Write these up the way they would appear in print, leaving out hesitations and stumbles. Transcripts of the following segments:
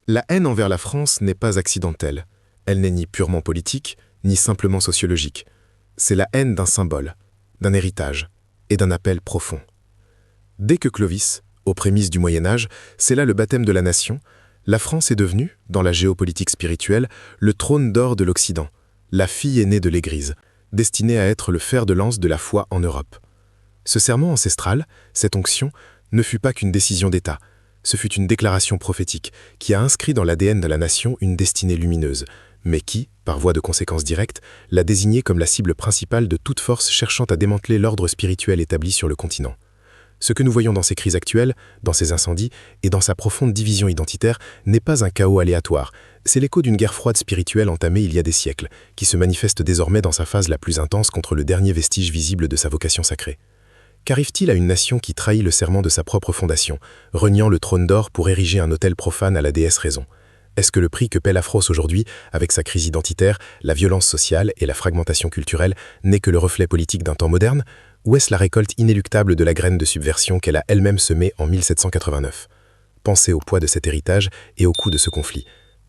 La haine envers la France n'est pas accidentelle. Elle n'est ni purement politique, ni simplement sociologique. C'est la haine d'un symbole, d'un héritage et d'un appel profond. Dès que Clovis, aux prémices du Moyen-Âge, scella le baptême de la nation, la France est devenue, dans la géopolitique spirituelle, le trône d'or de l'Occident, la fille aînée de l'Église, destinée à être le fer de lance de la foi en Europe. Ce serment ancestral, cette onction, ne fut pas qu'une décision d'État. Ce fut une déclaration prophétique qui a inscrit dans l'ADN de la nation une destinée lumineuse, mais qui, par voie de conséquence directe, l'a désignée comme la cible principale de toute force cherchant à démanteler l'ordre spirituel établi sur le continent. Ce que nous voyons dans ces crises actuelles, dans ces incendies et dans sa profonde division identitaire n'est pas un chaos aléatoire, c'est l'écho d'une guerre froide spirituelle entamée il y a des siècles, qui se manifeste désormais dans sa phase la plus intense contre le dernier vestige visible de sa vocation sacrée. Qu'arrive-t-il à une nation qui trahit le serment de sa propre fondation, reniant le trône d'or pour ériger un autel profane à la déesse raison? Est-ce que le prix que paie la France aujourd'hui, avec sa crise identitaire, la violence sociale et la fragmentation culturelle, n'est que le reflet politique d'un temps moderne? Ou est-ce la récolte inéluctable de la graine de subversion qu'elle a elle-même semée en 1789? Pensez au poids de cet héritage et au coût de ce conflit.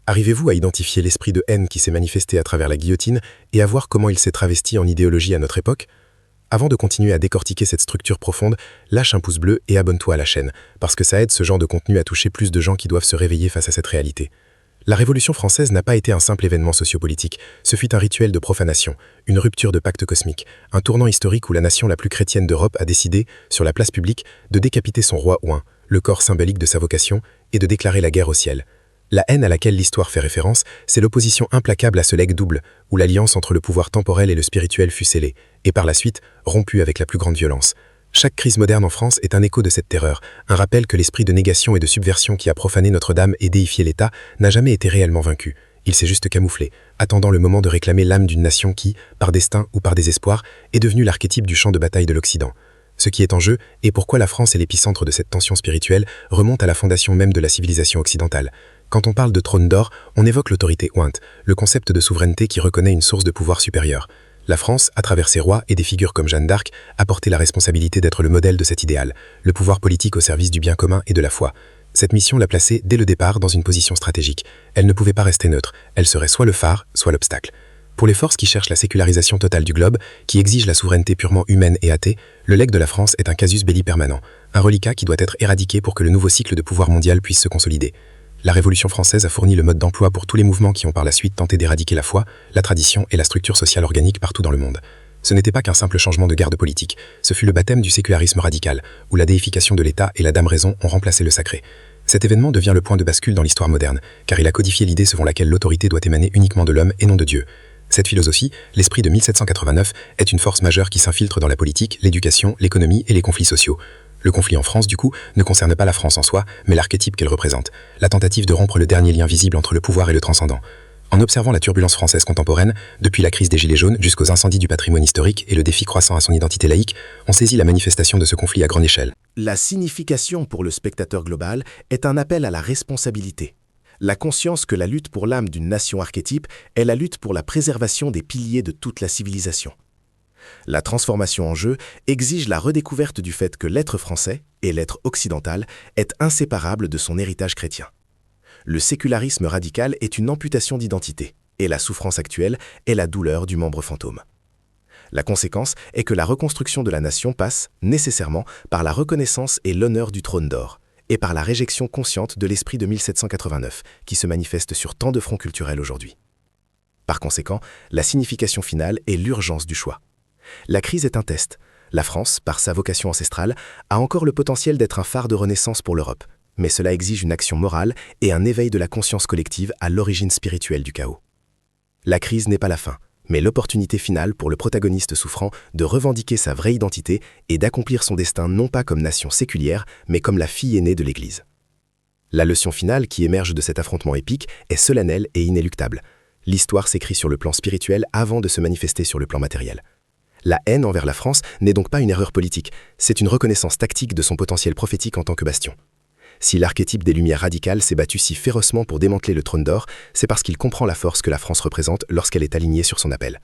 Arrivez-vous à identifier l'esprit de haine qui s'est manifesté à travers la guillotine et à voir comment il s'est travesti en idéologie à notre époque? Avant de continuer à décortiquer cette structure profonde, lâche un pouce bleu et abonne-toi à la chaîne, parce que ça aide ce genre de contenu à toucher plus de gens qui doivent se réveiller face à cette réalité. La Révolution française n'a pas été un simple événement sociopolitique, ce fut un rituel de profanation, une rupture de pacte cosmique, un tournant historique où la nation la plus chrétienne d'Europe a décidé, sur la place publique, de décapiter son roi Oin, le corps symbolique de sa vocation, et de déclarer la guerre au ciel. La haine à laquelle l'histoire fait référence, c'est l'opposition implacable à ce legs double, où l'alliance entre le pouvoir temporel et le spirituel fut scellée, et par la suite, rompue avec la plus grande violence. Chaque crise moderne en France est un écho de cette terreur, un rappel que l'esprit de négation et de subversion qui a profané Notre-Dame et déifié l'État n'a jamais été réellement vaincu. Il s'est juste camouflé, attendant le moment de réclamer l'âme d'une nation qui, par destin ou par désespoir, est devenue l'archétype du champ de bataille de l'Occident. Ce qui est en jeu, et pourquoi la France est l'épicentre de cette tension spirituelle, remonte à la fondation même de la civilisation occidentale. Quand on parle de trône d'or, on évoque l'autorité ointe, le concept de souveraineté qui reconnaît une source de pouvoir supérieur. La France, à travers ses rois et des figures comme Jeanne d'Arc, a porté la responsabilité d'être le modèle de cet idéal, le pouvoir politique au service du bien commun et de la foi. Cette mission l'a placée dès le départ dans une position stratégique. Elle ne pouvait pas rester neutre, elle serait soit le phare, soit l'obstacle. Pour les forces qui cherchent la sécularisation totale du globe, qui exigent la souveraineté purement humaine et athée, le legs de la France est un casus belli permanent, un reliquat qui doit être éradiqué pour que le nouveau cycle de pouvoir mondial puisse se consolider. La Révolution française a fourni le mode d'emploi pour tous les mouvements qui ont par la suite tenté d'éradiquer la foi, la tradition et la structure sociale organique partout dans le monde. Ce n'était pas qu'un simple changement de garde politique, ce fut le baptême du sécularisme radical, où la déification de l'État et la dame raison ont remplacé le sacré. Cet événement devient le point de bascule dans l'histoire moderne, car il a codifié l'idée selon laquelle l'autorité doit émaner uniquement de l'homme et non de Dieu. Cette philosophie, l'esprit de 1789, est une force majeure qui s'infiltre dans la politique, l'éducation, l'économie et les conflits sociaux. Le conflit en France, du coup, ne concerne pas la France en soi, mais l'archétype qu'elle représente, la tentative de rompre le dernier lien visible entre le pouvoir et le transcendant. En observant la turbulence française contemporaine, depuis la crise des Gilets jaunes jusqu'aux incendies du patrimoine historique et le défi croissant à son identité laïque, on saisit la manifestation de ce conflit à grande échelle. La signification pour le spectateur global est un appel à la responsabilité. La conscience que la lutte pour l'âme d'une nation archétype est la lutte pour la préservation des piliers de toute la civilisation. La transformation en jeu exige la redécouverte du fait que l'être français, et l'être occidental, est inséparable de son héritage chrétien. Le sécularisme radical est une amputation d'identité, et la souffrance actuelle est la douleur du membre fantôme. La conséquence est que la reconstruction de la nation passe, nécessairement, par la reconnaissance et l'honneur du trône d'or, et par la réjection consciente de l'esprit de 1789, qui se manifeste sur tant de fronts culturels aujourd'hui. Par conséquent, la signification finale est l'urgence du choix. La crise est un test. La France, par sa vocation ancestrale, a encore le potentiel d'être un phare de renaissance pour l'Europe. Mais cela exige une action morale et un éveil de la conscience collective à l'origine spirituelle du chaos. La crise n'est pas la fin, mais l'opportunité finale pour le protagoniste souffrant de revendiquer sa vraie identité et d'accomplir son destin non pas comme nation séculière, mais comme la fille aînée de l'Église. La leçon finale qui émerge de cet affrontement épique est solennelle et inéluctable. L'histoire s'écrit sur le plan spirituel avant de se manifester sur le plan matériel. La haine envers la France n'est donc pas une erreur politique, c'est une reconnaissance tactique de son potentiel prophétique en tant que bastion. Si l'archétype des Lumières radicales s'est battu si férocement pour démanteler le trône d'or, c'est parce qu'il comprend la force que la France représente lorsqu'elle est alignée sur son appel.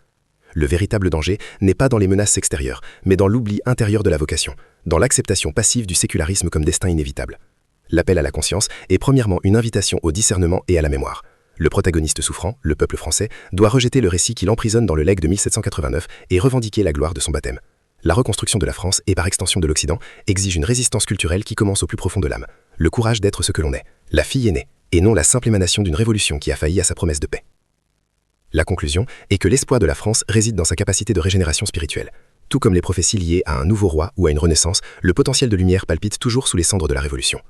Le véritable danger n'est pas dans les menaces extérieures, mais dans l'oubli intérieur de la vocation, dans l'acceptation passive du sécularisme comme destin inévitable. L'appel à la conscience est premièrement une invitation au discernement et à la mémoire. Le protagoniste souffrant, le peuple français, doit rejeter le récit qui l'emprisonne dans le legs de 1789 et revendiquer la gloire de son baptême. La reconstruction de la France et par extension de l'Occident exige une résistance culturelle qui commence au plus profond de l'âme, le courage d'être ce que l'on est, la fille aînée, et non la simple émanation d'une révolution qui a failli à sa promesse de paix. La conclusion est que l'espoir de la France réside dans sa capacité de régénération spirituelle. Tout comme les prophéties liées à un nouveau roi ou à une renaissance, le potentiel de lumière palpite toujours sous les cendres de la Révolution.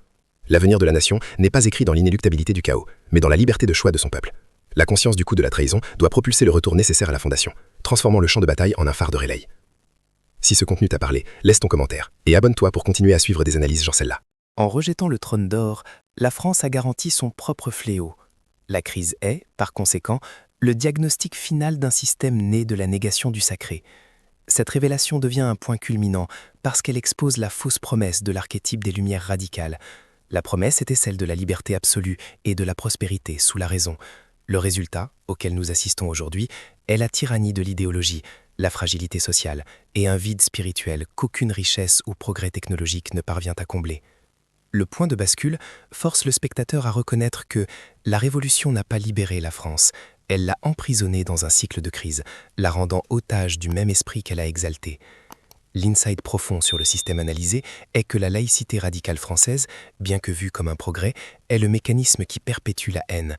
L'avenir de la nation n'est pas écrit dans l'inéluctabilité du chaos, mais dans la liberté de choix de son peuple. La conscience du coup de la trahison doit propulser le retour nécessaire à la fondation, transformant le champ de bataille en un phare de relais. Si ce contenu t'a parlé, laisse ton commentaire et abonne-toi pour continuer à suivre des analyses genre celle-là. En rejetant le trône d'or, la France a garanti son propre fléau. La crise est, par conséquent, le diagnostic final d'un système né de la négation du sacré. Cette révélation devient un point culminant parce qu'elle expose la fausse promesse de l'archétype des Lumières radicales. La promesse était celle de la liberté absolue et de la prospérité sous la raison. Le résultat, auquel nous assistons aujourd'hui, est la tyrannie de l'idéologie, la fragilité sociale et un vide spirituel qu'aucune richesse ou progrès technologique ne parvient à combler. Le point de bascule force le spectateur à reconnaître que la Révolution n'a pas libéré la France, elle l'a emprisonnée dans un cycle de crise, la rendant otage du même esprit qu'elle a exalté. L'insight profond sur le système analysé est que la laïcité radicale française, bien que vue comme un progrès, est le mécanisme qui perpétue la haine.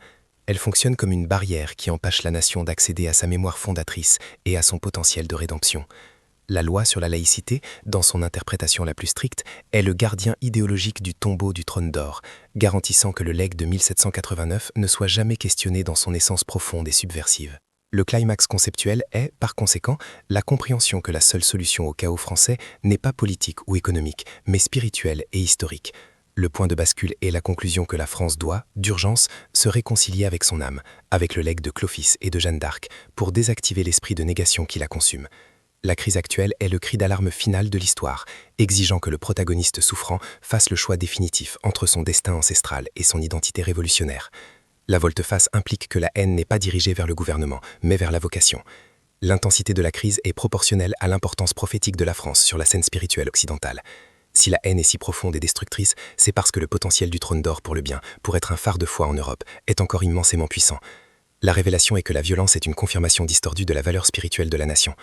Elle fonctionne comme une barrière qui empêche la nation d'accéder à sa mémoire fondatrice et à son potentiel de rédemption. La loi sur la laïcité, dans son interprétation la plus stricte, est le gardien idéologique du tombeau du trône d'or, garantissant que le legs de 1789 ne soit jamais questionné dans son essence profonde et subversive. Le climax conceptuel est, par conséquent, la compréhension que la seule solution au chaos français n'est pas politique ou économique, mais spirituelle et historique. Le point de bascule est la conclusion que la France doit, d'urgence, se réconcilier avec son âme, avec le legs de Clovis et de Jeanne d'Arc, pour désactiver l'esprit de négation qui la consume. La crise actuelle est le cri d'alarme final de l'histoire, exigeant que le protagoniste souffrant fasse le choix définitif entre son destin ancestral et son identité révolutionnaire. La volte-face implique que la haine n'est pas dirigée vers le gouvernement, mais vers la vocation. L'intensité de la crise est proportionnelle à l'importance prophétique de la France sur la scène spirituelle occidentale. Si la haine est si profonde et destructrice, c'est parce que le potentiel du trône d'or pour le bien, pour être un phare de foi en Europe, est encore immensément puissant. La révélation est que la violence est une confirmation distordue de la valeur spirituelle de la nation.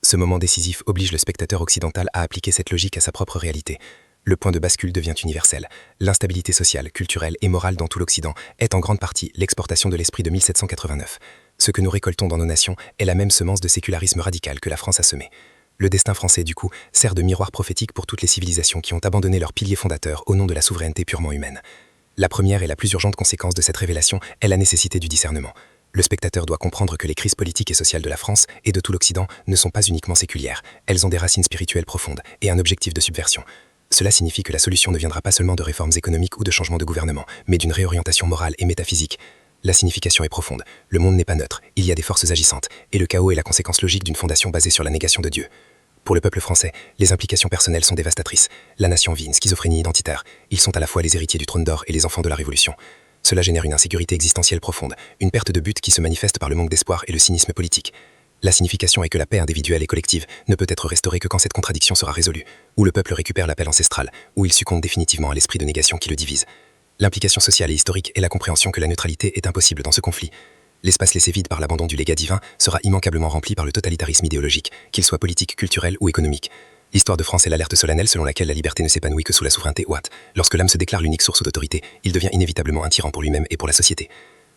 Ce moment décisif oblige le spectateur occidental à appliquer cette logique à sa propre réalité. Le point de bascule devient universel. L'instabilité sociale, culturelle et morale dans tout l'Occident est en grande partie l'exportation de l'esprit de 1789. Ce que nous récoltons dans nos nations est la même semence de sécularisme radical que la France a semé. Le destin français, du coup, sert de miroir prophétique pour toutes les civilisations qui ont abandonné leurs piliers fondateurs au nom de la souveraineté purement humaine. La première et la plus urgente conséquence de cette révélation est la nécessité du discernement. Le spectateur doit comprendre que les crises politiques et sociales de la France et de tout l'Occident ne sont pas uniquement séculières, elles ont des racines spirituelles profondes et un objectif de subversion. Cela signifie que la solution ne viendra pas seulement de réformes économiques ou de changements de gouvernement, mais d'une réorientation morale et métaphysique. La signification est profonde, le monde n'est pas neutre, il y a des forces agissantes, et le chaos est la conséquence logique d'une fondation basée sur la négation de Dieu. Pour le peuple français, les implications personnelles sont dévastatrices. La nation vit une schizophrénie identitaire, ils sont à la fois les héritiers du trône d'or et les enfants de la Révolution. Cela génère une insécurité existentielle profonde, une perte de but qui se manifeste par le manque d'espoir et le cynisme politique. La signification est que la paix individuelle et collective ne peut être restaurée que quand cette contradiction sera résolue, où le peuple récupère l'appel ancestral, où il succombe définitivement à l'esprit de négation qui le divise. L'implication sociale et historique est la compréhension que la neutralité est impossible dans ce conflit. L'espace laissé vide par l'abandon du légat divin sera immanquablement rempli par le totalitarisme idéologique, qu'il soit politique, culturel ou économique. L'histoire de France est l'alerte solennelle selon laquelle la liberté ne s'épanouit que sous la souveraineté ouate. Lorsque l'âme se déclare l'unique source d'autorité, il devient inévitablement un tyran pour lui-même et pour la société.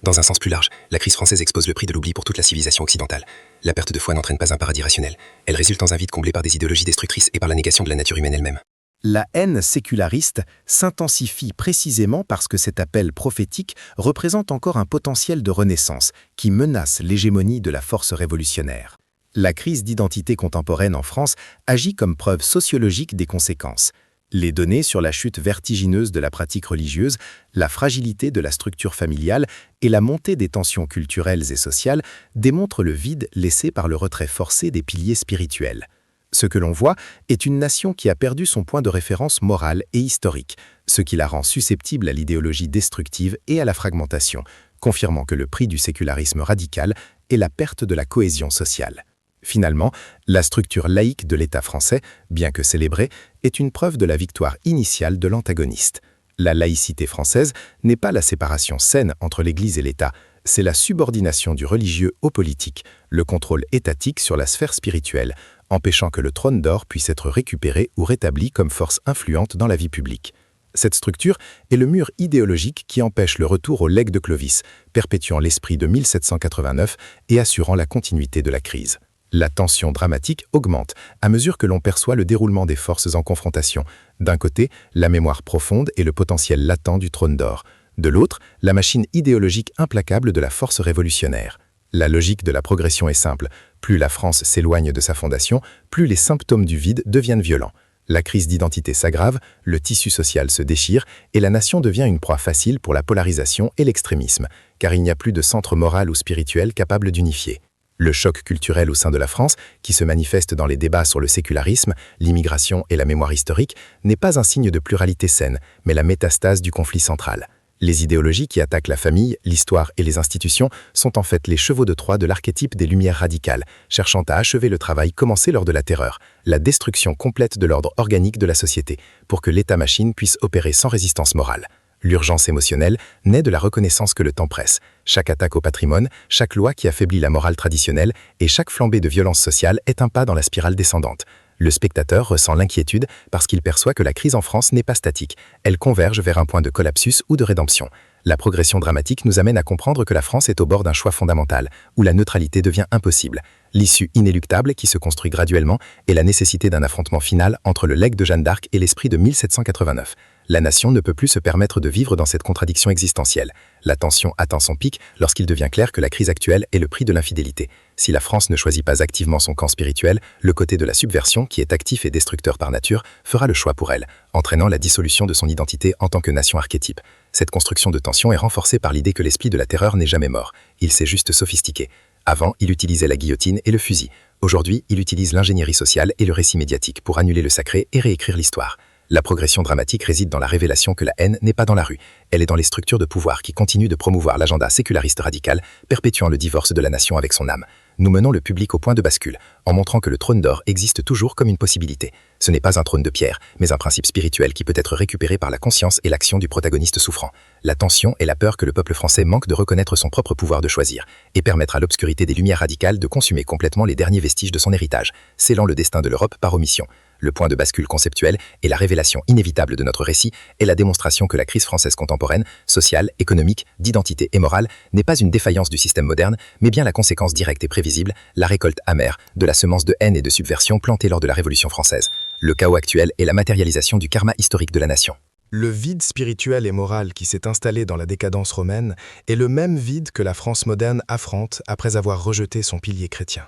Dans un sens plus large, la crise française expose le prix de l'oubli pour toute la civilisation occidentale. La perte de foi n'entraîne pas un paradis rationnel. Elle résulte dans un vide comblé par des idéologies destructrices et par la négation de la nature humaine elle-même. La haine séculariste s'intensifie précisément parce que cet appel prophétique représente encore un potentiel de renaissance qui menace l'hégémonie de la force révolutionnaire. La crise d'identité contemporaine en France agit comme preuve sociologique des conséquences. Les données sur la chute vertigineuse de la pratique religieuse, la fragilité de la structure familiale et la montée des tensions culturelles et sociales démontrent le vide laissé par le retrait forcé des piliers spirituels. Ce que l'on voit est une nation qui a perdu son point de référence moral et historique, ce qui la rend susceptible à l'idéologie destructive et à la fragmentation, confirmant que le prix du sécularisme radical est la perte de la cohésion sociale. Finalement, la structure laïque de l'État français, bien que célébrée, est une preuve de la victoire initiale de l'antagoniste. La laïcité française n'est pas la séparation saine entre l'Église et l'État, c'est la subordination du religieux au politique, le contrôle étatique sur la sphère spirituelle, empêchant que le trône d'or puisse être récupéré ou rétabli comme force influente dans la vie publique. Cette structure est le mur idéologique qui empêche le retour au legs de Clovis, perpétuant l'esprit de 1789 et assurant la continuité de la crise. La tension dramatique augmente à mesure que l'on perçoit le déroulement des forces en confrontation. D'un côté, la mémoire profonde et le potentiel latent du trône d'or. De l'autre, la machine idéologique implacable de la force révolutionnaire. La logique de la progression est simple. Plus la France s'éloigne de sa fondation, plus les symptômes du vide deviennent violents. La crise d'identité s'aggrave, le tissu social se déchire et la nation devient une proie facile pour la polarisation et l'extrémisme, car il n'y a plus de centre moral ou spirituel capable d'unifier. Le choc culturel au sein de la France, qui se manifeste dans les débats sur le sécularisme, l'immigration et la mémoire historique, n'est pas un signe de pluralité saine, mais la métastase du conflit central. Les idéologies qui attaquent la famille, l'histoire et les institutions sont en fait les chevaux de Troie de l'archétype des Lumières radicales, cherchant à achever le travail commencé lors de la Terreur, la destruction complète de l'ordre organique de la société, pour que l'État-machine puisse opérer sans résistance morale. L'urgence émotionnelle naît de la reconnaissance que le temps presse. Chaque attaque au patrimoine, chaque loi qui affaiblit la morale traditionnelle et chaque flambée de violence sociale est un pas dans la spirale descendante. Le spectateur ressent l'inquiétude parce qu'il perçoit que la crise en France n'est pas statique. Elle converge vers un point de collapsus ou de rédemption. La progression dramatique nous amène à comprendre que la France est au bord d'un choix fondamental, où la neutralité devient impossible. L'issue inéluctable qui se construit graduellement est la nécessité d'un affrontement final entre le legs de Jeanne d'Arc et l'esprit de 1789. La nation ne peut plus se permettre de vivre dans cette contradiction existentielle. La tension atteint son pic lorsqu'il devient clair que la crise actuelle est le prix de l'infidélité. Si la France ne choisit pas activement son camp spirituel, le côté de la subversion, qui est actif et destructeur par nature, fera le choix pour elle, entraînant la dissolution de son identité en tant que nation archétype. Cette construction de tension est renforcée par l'idée que l'esprit de la terreur n'est jamais mort. Il s'est juste sophistiqué. Avant, il utilisait la guillotine et le fusil. Aujourd'hui, il utilise l'ingénierie sociale et le récit médiatique pour annuler le sacré et réécrire l'histoire. La progression dramatique réside dans la révélation que la haine n'est pas dans la rue. Elle est dans les structures de pouvoir qui continuent de promouvoir l'agenda séculariste radical, perpétuant le divorce de la nation avec son âme. Nous menons le public au point de bascule, en montrant que le trône d'or existe toujours comme une possibilité. Ce n'est pas un trône de pierre, mais un principe spirituel qui peut être récupéré par la conscience et l'action du protagoniste souffrant. La tension et la peur que le peuple français manque de reconnaître son propre pouvoir de choisir, et permettre à l'obscurité des lumières radicales de consumer complètement les derniers vestiges de son héritage, scellant le destin de l'Europe par omission. Le point de bascule conceptuel et la révélation inévitable de notre récit est la démonstration que la crise française contemporaine, sociale, économique, d'identité et morale, n'est pas une défaillance du système moderne, mais bien la conséquence directe et prévisible, la récolte amère de la semence de haine et de subversion plantée lors de la Révolution française. Le chaos actuel est la matérialisation du karma historique de la nation. Le vide spirituel et moral qui s'est installé dans la décadence romaine est le même vide que la France moderne affronte après avoir rejeté son pilier chrétien.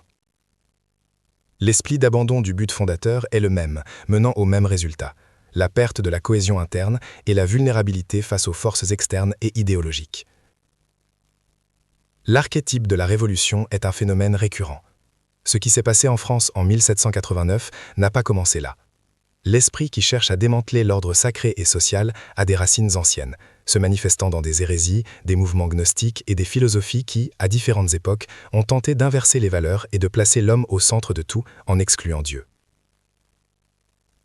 L'esprit d'abandon du but fondateur est le même, menant au même résultat, la perte de la cohésion interne et la vulnérabilité face aux forces externes et idéologiques. L'archétype de la Révolution est un phénomène récurrent. Ce qui s'est passé en France en 1789 n'a pas commencé là. L'esprit qui cherche à démanteler l'ordre sacré et social a des racines anciennes, se manifestant dans des hérésies, des mouvements gnostiques et des philosophies qui, à différentes époques, ont tenté d'inverser les valeurs et de placer l'homme au centre de tout en excluant Dieu.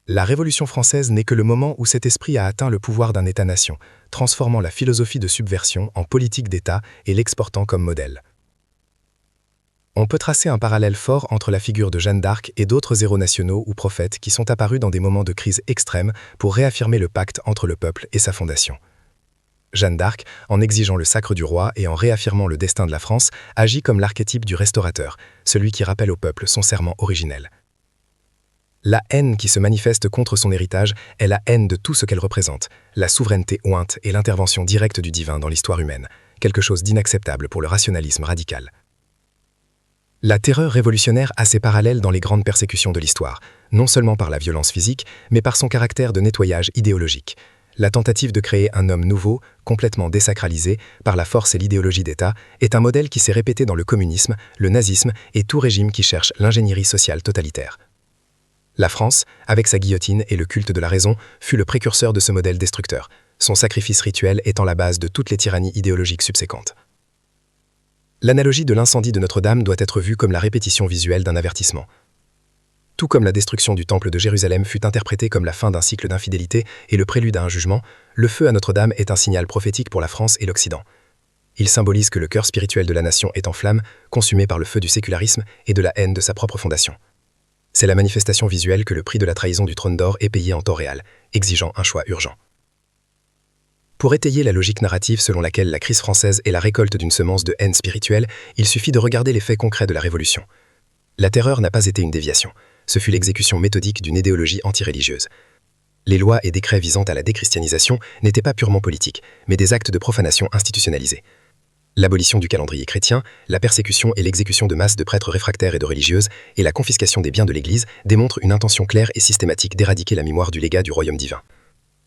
La Révolution française n'est que le moment où cet esprit a atteint le pouvoir d'un État-nation, transformant la philosophie de subversion en politique d'État et l'exportant comme modèle. On peut tracer un parallèle fort entre la figure de Jeanne d'Arc et d'autres héros nationaux ou prophètes qui sont apparus dans des moments de crise extrême pour réaffirmer le pacte entre le peuple et sa fondation. Jeanne d'Arc, en exigeant le sacre du roi et en réaffirmant le destin de la France, agit comme l'archétype du restaurateur, celui qui rappelle au peuple son serment originel. La haine qui se manifeste contre son héritage est la haine de tout ce qu'elle représente, la souveraineté ointe et l'intervention directe du divin dans l'histoire humaine, quelque chose d'inacceptable pour le rationalisme radical. La terreur révolutionnaire a ses parallèles dans les grandes persécutions de l'histoire, non seulement par la violence physique, mais par son caractère de nettoyage idéologique. La tentative de créer un homme nouveau, complètement désacralisé, par la force et l'idéologie d'État, est un modèle qui s'est répété dans le communisme, le nazisme et tout régime qui cherche l'ingénierie sociale totalitaire. La France, avec sa guillotine et le culte de la raison, fut le précurseur de ce modèle destructeur, son sacrifice rituel étant la base de toutes les tyrannies idéologiques subséquentes. L'analogie de l'incendie de Notre-Dame doit être vue comme la répétition visuelle d'un avertissement. Tout comme la destruction du temple de Jérusalem fut interprétée comme la fin d'un cycle d'infidélité et le prélude à un jugement, le feu à Notre-Dame est un signal prophétique pour la France et l'Occident. Il symbolise que le cœur spirituel de la nation est en flamme, consumé par le feu du sécularisme et de la haine de sa propre fondation. C'est la manifestation visuelle que le prix de la trahison du trône d'or est payé en temps réel, exigeant un choix urgent. Pour étayer la logique narrative selon laquelle la crise française est la récolte d'une semence de haine spirituelle, il suffit de regarder les faits concrets de la Révolution. La terreur n'a pas été une déviation, ce fut l'exécution méthodique d'une idéologie antireligieuse. Les lois et décrets visant à la déchristianisation n'étaient pas purement politiques, mais des actes de profanation institutionnalisés. L'abolition du calendrier chrétien, la persécution et l'exécution de masses de prêtres réfractaires et de religieuses, et la confiscation des biens de l'Église démontrent une intention claire et systématique d'éradiquer la mémoire du légat du royaume divin.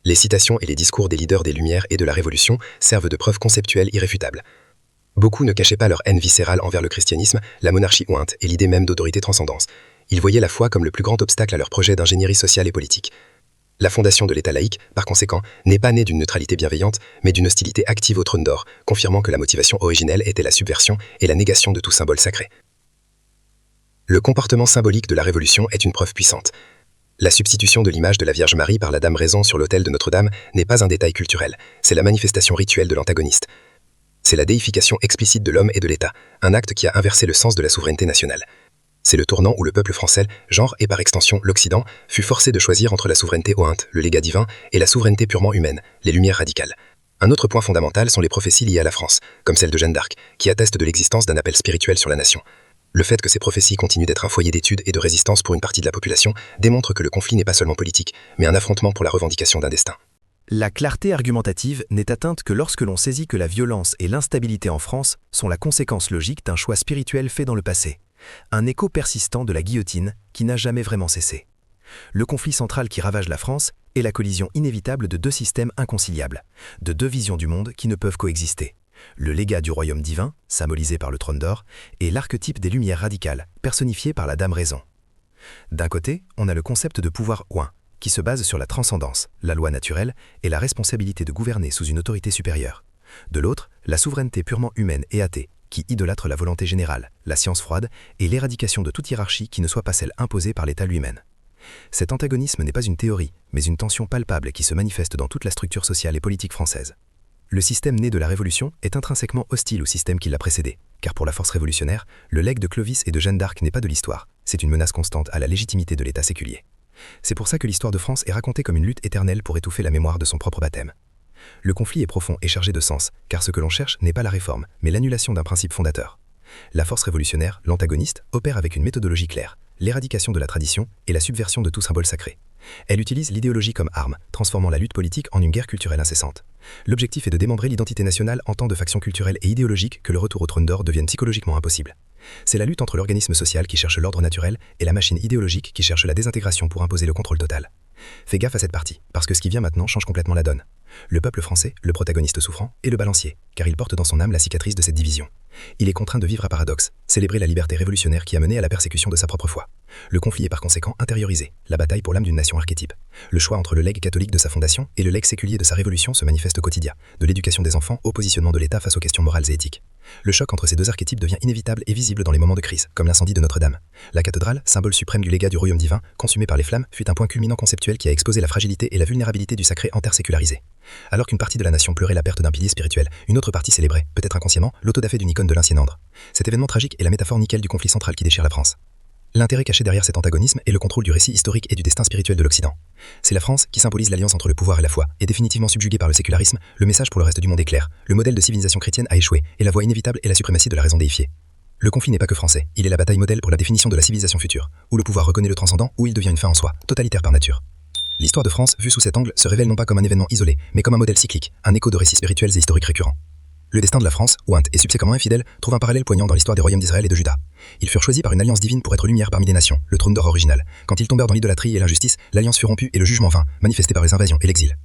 Les citations et les discours des leaders des Lumières et de la Révolution servent de preuves conceptuelles irréfutables. Beaucoup ne cachaient pas leur haine viscérale envers le christianisme, la monarchie ointe et l'idée même d'autorité transcendance. Ils voyaient la foi comme le plus grand obstacle à leur projet d'ingénierie sociale et politique. La fondation de l'État laïque, par conséquent, n'est pas née d'une neutralité bienveillante, mais d'une hostilité active au trône d'or, confirmant que la motivation originelle était la subversion et la négation de tout symbole sacré. Le comportement symbolique de la Révolution est une preuve puissante. La substitution de l'image de la Vierge Marie par la Dame Raison sur l'autel de Notre-Dame n'est pas un détail culturel, c'est la manifestation rituelle de l'antagoniste. C'est la déification explicite de l'homme et de l'État, un acte qui a inversé le sens de la souveraineté nationale. C'est le tournant où le peuple français, genre et par extension l'Occident, fut forcé de choisir entre la souveraineté ointe, le légat divin, et la souveraineté purement humaine, les Lumières radicales. Un autre point fondamental sont les prophéties liées à la France, comme celle de Jeanne d'Arc, qui attestent de l'existence d'un appel spirituel sur la nation. Le fait que ces prophéties continuent d'être un foyer d'études et de résistance pour une partie de la population démontre que le conflit n'est pas seulement politique, mais un affrontement pour la revendication d'un destin. La clarté argumentative n'est atteinte que lorsque l'on saisit que la violence et l'instabilité en France sont la conséquence logique d'un choix spirituel fait dans le passé. Un écho persistant de la guillotine qui n'a jamais vraiment cessé. Le conflit central qui ravage la France est la collision inévitable de deux systèmes inconciliables, de deux visions du monde qui ne peuvent coexister. Le légat du royaume divin, symbolisé par le trône d'or, et l'archétype des Lumières radicales, personnifié par la Dame Raison. D'un côté, on a le concept de pouvoir oint, qui se base sur la transcendance, la loi naturelle et la responsabilité de gouverner sous une autorité supérieure. De l'autre, la souveraineté purement humaine et athée, qui idolâtre la volonté générale, la science froide et l'éradication de toute hiérarchie qui ne soit pas celle imposée par l'État lui-même. Cet antagonisme n'est pas une théorie, mais une tension palpable qui se manifeste dans toute la structure sociale et politique française. Le système né de la Révolution est intrinsèquement hostile au système qui l'a précédé, car pour la force révolutionnaire, le legs de Clovis et de Jeanne d'Arc n'est pas de l'histoire, c'est une menace constante à la légitimité de l'État séculier. C'est pour ça que l'histoire de France est racontée comme une lutte éternelle pour étouffer la mémoire de son propre baptême. Le conflit est profond et chargé de sens, car ce que l'on cherche n'est pas la réforme, mais l'annulation d'un principe fondateur. La force révolutionnaire, l'antagoniste, opère avec une méthodologie claire, l'éradication de la tradition et la subversion de tout symbole sacré. Elle utilise l'idéologie comme arme, transformant la lutte politique en une guerre culturelle incessante. L'objectif est de démembrer l'identité nationale en tant de factions culturelles et idéologiques que le retour au trône d'or devienne psychologiquement impossible. C'est la lutte entre l'organisme social qui cherche l'ordre naturel et la machine idéologique qui cherche la désintégration pour imposer le contrôle total. Fais gaffe à cette partie, parce que ce qui vient maintenant change complètement la donne. Le peuple français, le protagoniste souffrant, est le balancier, car il porte dans son âme la cicatrice de cette division. Il est contraint de vivre à paradoxe, célébrer la liberté révolutionnaire qui a mené à la persécution de sa propre foi. Le conflit est par conséquent intériorisé, la bataille pour l'âme d'une nation archétype. Le choix entre le legs catholique de sa fondation et le legs séculier de sa révolution se manifeste au quotidien, de l'éducation des enfants au positionnement de l'État face aux questions morales et éthiques. Le choc entre ces deux archétypes devient inévitable et visible dans les moments de crise, comme l'incendie de Notre-Dame. La cathédrale, symbole suprême du légat du royaume divin, consumée par les flammes, fut un point culminant conceptuel qui a exposé la fragilité et la vulnérabilité du sacré en terre sécularisée. Alors qu'une partie de la nation pleurait la perte d'un pilier spirituel, une autre partie célébrait, peut-être inconsciemment, l'autodafé d'une icône de l'ancien ordre. Cet événement tragique est la métaphore nickel du conflit central qui déchire la France. L'intérêt caché derrière cet antagonisme est le contrôle du récit historique et du destin spirituel de l'Occident. C'est la France qui symbolise l'alliance entre le pouvoir et la foi, et définitivement subjuguée par le sécularisme, le message pour le reste du monde est clair, le modèle de civilisation chrétienne a échoué, et la voie inévitable est la suprématie de la raison déifiée. Le conflit n'est pas que français, il est la bataille modèle pour la définition de la civilisation future, où le pouvoir reconnaît le transcendant, où il devient une fin en soi, totalitaire par nature. L'histoire de France, vue sous cet angle, se révèle non pas comme un événement isolé, mais comme un modèle cyclique, un écho de récits spirituels et historiques récurrents. Le destin de la France, ointe et subséquemment infidèle, trouve un parallèle poignant dans l'histoire des royaumes d'Israël et de Juda. Ils furent choisis par une alliance divine pour être lumière parmi les nations, le trône d'or original. Quand ils tombèrent dans l'idolâtrie et l'injustice, l'alliance fut rompue et le jugement vint, manifesté par les invasions et l'exil.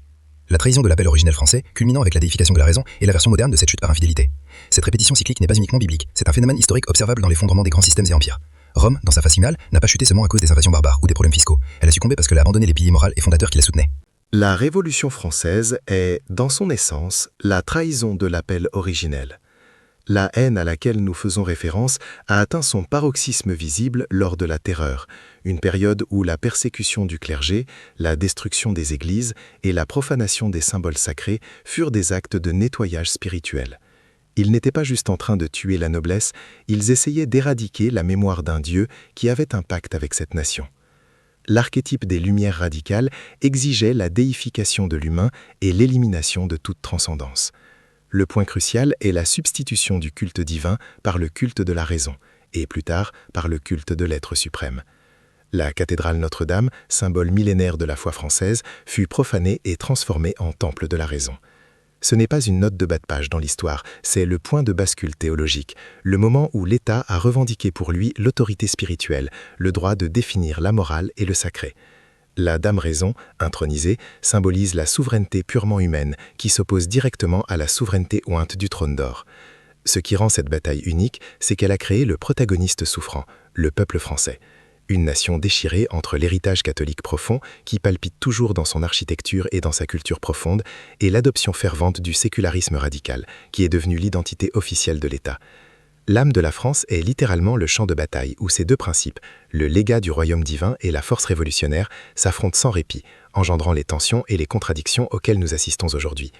La trahison de l'appel originel français, culminant avec la déification de la raison, est la version moderne de cette chute par infidélité. Cette répétition cyclique n'est pas uniquement biblique, c'est un phénomène historique observable dans l'effondrement des grands systèmes et empires. Rome, dans sa phase finale, n'a pas chuté seulement à cause des invasions barbares ou des problèmes fiscaux. Elle a succombé parce qu'elle a abandonné les piliers moraux et fondateurs qui la soutenaient. La Révolution française est, dans son essence, la trahison de l'appel originel. La haine à laquelle nous faisons référence a atteint son paroxysme visible lors de la Terreur, une période où la persécution du clergé, la destruction des églises et la profanation des symboles sacrés furent des actes de nettoyage spirituel. Ils n'étaient pas juste en train de tuer la noblesse, ils essayaient d'éradiquer la mémoire d'un Dieu qui avait un pacte avec cette nation. L'archétype des Lumières radicales exigeait la déification de l'humain et l'élimination de toute transcendance. Le point crucial est la substitution du culte divin par le culte de la raison, et plus tard par le culte de l'être suprême. La cathédrale Notre-Dame, symbole millénaire de la foi française, fut profanée et transformée en temple de la raison. Ce n'est pas une note de bas de page dans l'histoire, c'est le point de bascule théologique, le moment où l'État a revendiqué pour lui l'autorité spirituelle, le droit de définir la morale et le sacré. La Dame Raison, intronisée, symbolise la souveraineté purement humaine qui s'oppose directement à la souveraineté ointe du trône d'or. Ce qui rend cette bataille unique, c'est qu'elle a créé le protagoniste souffrant, le peuple français. Une nation déchirée entre l'héritage catholique profond, qui palpite toujours dans son architecture et dans sa culture profonde, et l'adoption fervente du sécularisme radical, qui est devenu l'identité officielle de l'État. L'âme de la France est littéralement le champ de bataille où ces deux principes, le légat du royaume divin et la force révolutionnaire, s'affrontent sans répit, engendrant les tensions et les contradictions auxquelles nous assistons aujourd'hui.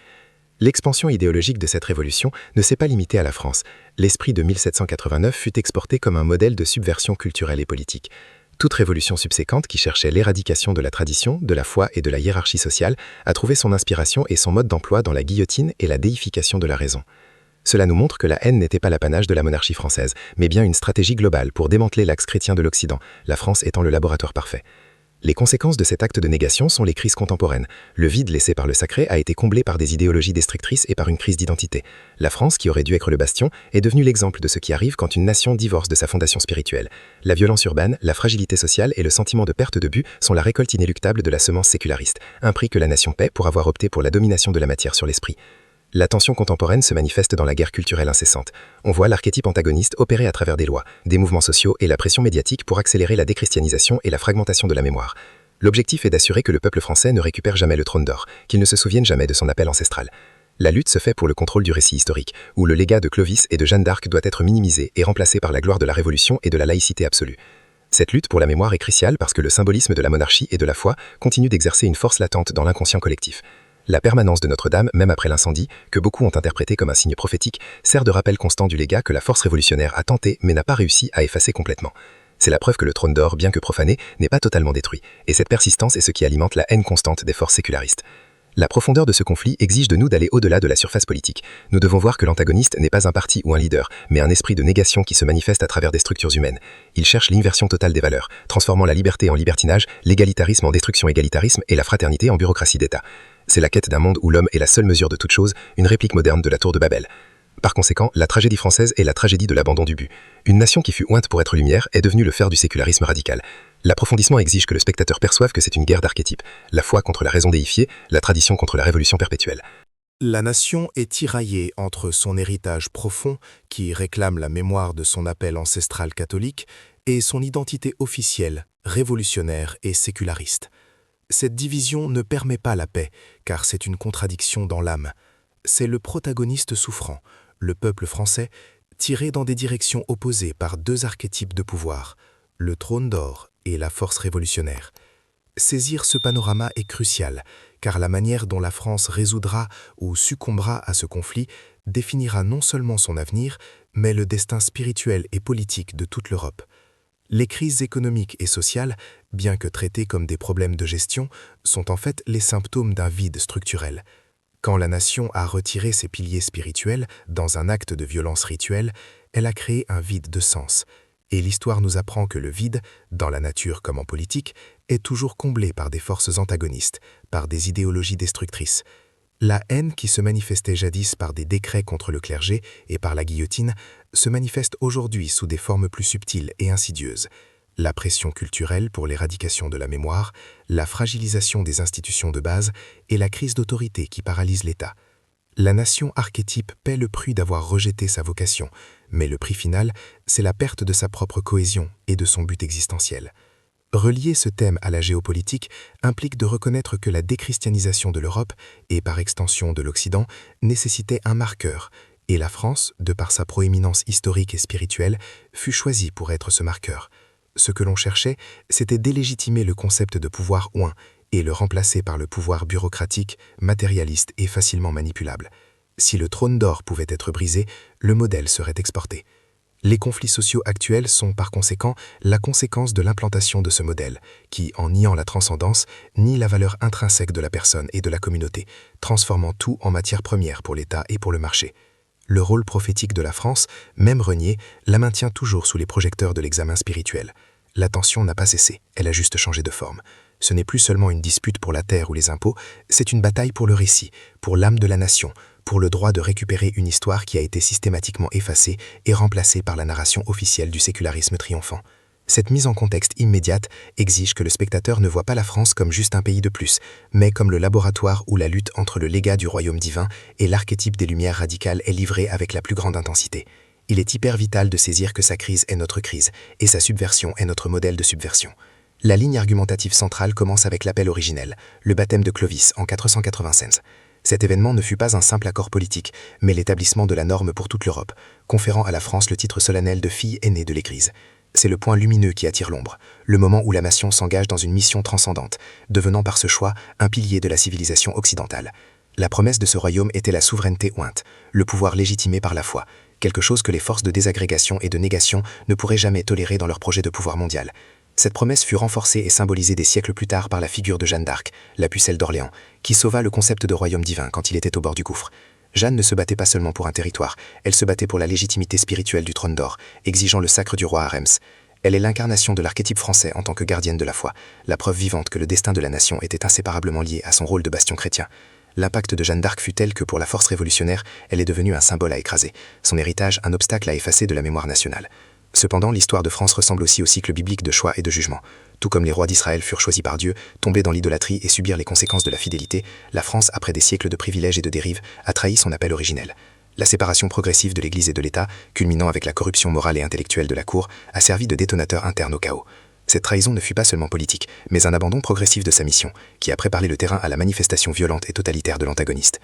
L'expansion idéologique de cette révolution ne s'est pas limitée à la France. L'esprit de 1789 fut exporté comme un modèle de subversion culturelle et politique. Toute révolution subséquente qui cherchait l'éradication de la tradition, de la foi et de la hiérarchie sociale a trouvé son inspiration et son mode d'emploi dans la guillotine et la déification de la raison. Cela nous montre que la haine n'était pas l'apanage de la monarchie française, mais bien une stratégie globale pour démanteler l'axe chrétien de l'Occident, la France étant le laboratoire parfait. Les conséquences de cet acte de négation sont les crises contemporaines. Le vide laissé par le sacré a été comblé par des idéologies destructrices et par une crise d'identité. La France, qui aurait dû être le bastion, est devenue l'exemple de ce qui arrive quand une nation divorce de sa fondation spirituelle. La violence urbaine, la fragilité sociale et le sentiment de perte de but sont la récolte inéluctable de la semence séculariste, un prix que la nation paie pour avoir opté pour la domination de la matière sur l'esprit. La tension contemporaine se manifeste dans la guerre culturelle incessante. On voit l'archétype antagoniste opérer à travers des lois, des mouvements sociaux et la pression médiatique pour accélérer la déchristianisation et la fragmentation de la mémoire. L'objectif est d'assurer que le peuple français ne récupère jamais le trône d'or, qu'il ne se souvienne jamais de son appel ancestral. La lutte se fait pour le contrôle du récit historique, où le légat de Clovis et de Jeanne d'Arc doit être minimisé et remplacé par la gloire de la Révolution et de la laïcité absolue. Cette lutte pour la mémoire est cruciale parce que le symbolisme de la monarchie et de la foi continue d'exercer une force latente dans l'inconscient collectif. La permanence de Notre-Dame, même après l'incendie, que beaucoup ont interprété comme un signe prophétique, sert de rappel constant du légat que la force révolutionnaire a tenté mais n'a pas réussi à effacer complètement. C'est la preuve que le trône d'or, bien que profané, n'est pas totalement détruit, et cette persistance est ce qui alimente la haine constante des forces sécularistes. La profondeur de ce conflit exige de nous d'aller au-delà de la surface politique. Nous devons voir que l'antagoniste n'est pas un parti ou un leader, mais un esprit de négation qui se manifeste à travers des structures humaines. Il cherche l'inversion totale des valeurs, transformant la liberté en libertinage, l'égalitarisme en destruction-égalitarisme et la fraternité en bureaucratie d'État. C'est la quête d'un monde où l'homme est la seule mesure de toute chose, une réplique moderne de la tour de Babel. Par conséquent, la tragédie française est la tragédie de l'abandon du but. Une nation qui fut ointe pour être lumière est devenue le fer du sécularisme radical. L'approfondissement exige que le spectateur perçoive que c'est une guerre d'archétypes, la foi contre la raison déifiée, la tradition contre la révolution perpétuelle. La nation est tiraillée entre son héritage profond, qui réclame la mémoire de son appel ancestral catholique, et son identité officielle, révolutionnaire et séculariste. Cette division ne permet pas la paix, car c'est une contradiction dans l'âme. C'est le protagoniste souffrant, le peuple français, tiré dans des directions opposées par deux archétypes de pouvoir, le trône d'or et la force révolutionnaire. Saisir ce panorama est crucial, car la manière dont la France résoudra ou succombera à ce conflit définira non seulement son avenir, mais le destin spirituel et politique de toute l'Europe. Les crises économiques et sociales, bien que traitées comme des problèmes de gestion, sont en fait les symptômes d'un vide structurel. Quand la nation a retiré ses piliers spirituels dans un acte de violence rituelle, elle a créé un vide de sens. Et l'histoire nous apprend que le vide, dans la nature comme en politique, est toujours comblé par des forces antagonistes, par des idéologies destructrices. La haine qui se manifestait jadis par des décrets contre le clergé et par la guillotine se manifeste aujourd'hui sous des formes plus subtiles et insidieuses. La pression culturelle pour l'éradication de la mémoire, la fragilisation des institutions de base et la crise d'autorité qui paralyse l'État. La nation archétype paie le prix d'avoir rejeté sa vocation, mais le prix final, c'est la perte de sa propre cohésion et de son but existentiel. Relier ce thème à la géopolitique implique de reconnaître que la déchristianisation de l'Europe, et par extension de l'Occident, nécessitait un marqueur, Et la France, de par sa proéminence historique et spirituelle, fut choisie pour être ce marqueur. Ce que l'on cherchait, c'était délégitimer le concept de pouvoir oint et le remplacer par le pouvoir bureaucratique, matérialiste et facilement manipulable. Si le trône d'or pouvait être brisé, le modèle serait exporté. Les conflits sociaux actuels sont par conséquent la conséquence de l'implantation de ce modèle, qui, en niant la transcendance, nie la valeur intrinsèque de la personne et de la communauté, transformant tout en matière première pour l'État et pour le marché. Le rôle prophétique de la France, même renié, la maintient toujours sous les projecteurs de l'examen spirituel. La tension n'a pas cessé, elle a juste changé de forme. Ce n'est plus seulement une dispute pour la terre ou les impôts, c'est une bataille pour le récit, pour l'âme de la nation, pour le droit de récupérer une histoire qui a été systématiquement effacée et remplacée par la narration officielle du sécularisme triomphant. Cette mise en contexte immédiate exige que le spectateur ne voit pas la France comme juste un pays de plus, mais comme le laboratoire où la lutte entre le légat du royaume divin et l'archétype des Lumières radicales est livrée avec la plus grande intensité. Il est hyper vital de saisir que sa crise est notre crise, et sa subversion est notre modèle de subversion. La ligne argumentative centrale commence avec l'appel originel, le baptême de Clovis en 496. Cet événement ne fut pas un simple accord politique, mais l'établissement de la norme pour toute l'Europe, conférant à la France le titre solennel de fille aînée de l'Église. C'est le point lumineux qui attire l'ombre, le moment où la nation s'engage dans une mission transcendante, devenant par ce choix un pilier de la civilisation occidentale. La promesse de ce royaume était la souveraineté ointe, le pouvoir légitimé par la foi, quelque chose que les forces de désagrégation et de négation ne pourraient jamais tolérer dans leur projet de pouvoir mondial. Cette promesse fut renforcée et symbolisée des siècles plus tard par la figure de Jeanne d'Arc, la pucelle d'Orléans, qui sauva le concept de royaume divin quand il était au bord du gouffre. Jeanne ne se battait pas seulement pour un territoire, elle se battait pour la légitimité spirituelle du trône d'or, exigeant le sacre du roi à Reims. Elle est l'incarnation de l'archétype français en tant que gardienne de la foi, la preuve vivante que le destin de la nation était inséparablement lié à son rôle de bastion chrétien. L'impact de Jeanne d'Arc fut tel que pour la force révolutionnaire, elle est devenue un symbole à écraser, son héritage un obstacle à effacer de la mémoire nationale. Cependant, l'histoire de France ressemble aussi au cycle biblique de choix et de jugement. Tout comme les rois d'Israël furent choisis par Dieu, tombés dans l'idolâtrie et subirent les conséquences de la fidélité, la France, après des siècles de privilèges et de dérives, a trahi son appel originel. La séparation progressive de l'Église et de l'État, culminant avec la corruption morale et intellectuelle de la cour, a servi de détonateur interne au chaos. Cette trahison ne fut pas seulement politique, mais un abandon progressif de sa mission, qui a préparé le terrain à la manifestation violente et totalitaire de l'antagoniste.